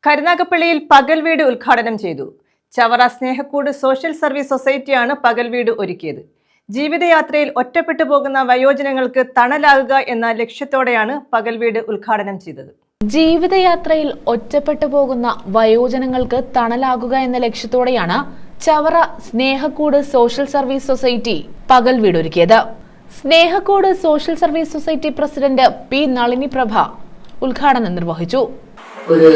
കരുനാഗപ്പള്ളിയിൽ പകൽ വീട് ഉദ്ഘാടനം ചെയ്തു. ചവറ സ്നേഹക്കൂട് സോഷ്യൽ സർവീസ് സൊസൈറ്റിയാണ് പകൽ വീട് ഒരുക്കിയത്. ജീവിതയാത്രയിൽ ഒറ്റപ്പെട്ടു പോകുന്ന വയോജനങ്ങൾക്ക് തണലാകുക എന്ന ലക്ഷ്യത്തോടെയാണ് പകൽ വീട് ഉദ്ഘാടനം ചെയ്തത്. ജീവിതയാത്രയിൽ ഒറ്റപ്പെട്ടു പോകുന്ന വയോജനങ്ങൾക്ക് തണലാകുക എന്ന ലക്ഷ്യത്തോടെയാണ് Chavara Snehakkoodu social service society പകൽ വീട് ഒരുക്കിയത്. Snehakkoodu social service society president P Nalini Prabha ഉദ്ഘാടനം നിർവഹിച്ചു. ഒരു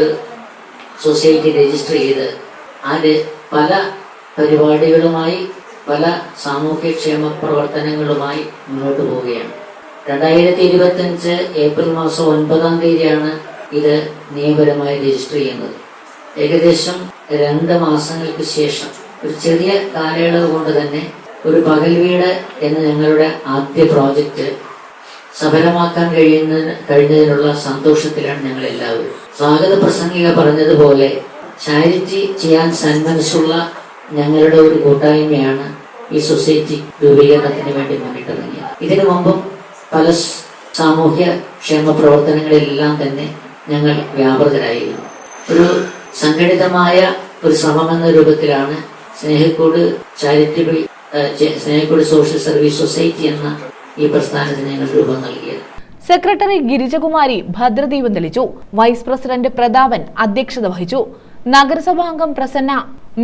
സൊസൈറ്റി രജിസ്റ്റർ ചെയ്ത് അത് പല പരിപാടികളുമായി പല സാമൂഹ്യക്ഷേമ പ്രവർത്തനങ്ങളുമായി മുന്നോട്ട് പോവുകയാണ്. 2025 ഏപ്രിൽ മാസം 9-ാം തീയതിയാണ് ഇത് നിയമപരമായി രജിസ്റ്റർ ചെയ്യുന്നത്. ഏകദേശം 2 മാസങ്ങൾക്ക് ശേഷം ഒരു ചെറിയ കാലയളവ് കൊണ്ട് തന്നെ ഒരു പകൽ വീട് എന്ന ഞങ്ങളുടെ ആദ്യ പ്രോജക്റ്റ് സഫലമാക്കാൻ കഴിഞ്ഞതിനുള്ള സന്തോഷത്തിലാണ് ഞങ്ങൾ എല്ലാവരും. സ്വാഗത പ്രസംഗിക പറഞ്ഞതുപോലെ ചാരിറ്റി ചെയ്യാൻ സന്മനസ്സുള്ള ഞങ്ങളുടെ ഒരു കൂട്ടായ്മയാണ് ഈ സൊസൈറ്റി രൂപീകരണത്തിന് വേണ്ടി മുന്നിട്ടിറങ്ങിയത്. ഇതിനു മുമ്പും പല സാമൂഹ്യ ക്ഷേമ പ്രവർത്തനങ്ങളിലെല്ലാം തന്നെ ഞങ്ങൾ വ്യാപൃതരായിരുന്നു. ഒരു സംഘടിതമായ ഒരു ശ്രമമെന്ന രൂപത്തിലാണ് സ്നേഹക്കൂട് സോഷ്യൽ സർവീസ് സൊസൈറ്റി എന്ന ഈ പ്രസ്ഥാനത്തിന് ഞങ്ങൾ രൂപം നൽകിയത്. സെക്രട്ടറി ഗിരിജകുമാരി ഭദ്രദീപം തെളിച്ചു. വൈസ് പ്രസിഡന്റ് പ്രതാപൻ അധ്യക്ഷത വഹിച്ചു. നഗരസഭാംഗം പ്രസന്ന,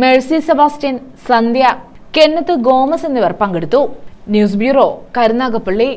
മേഴ്സി സെബാസ്റ്റ്യൻ, സന്ധ്യ, കെന്നത്ത് ഗോമസ് എന്നിവർ പങ്കെടുത്തു. News bureau, Karunagappally.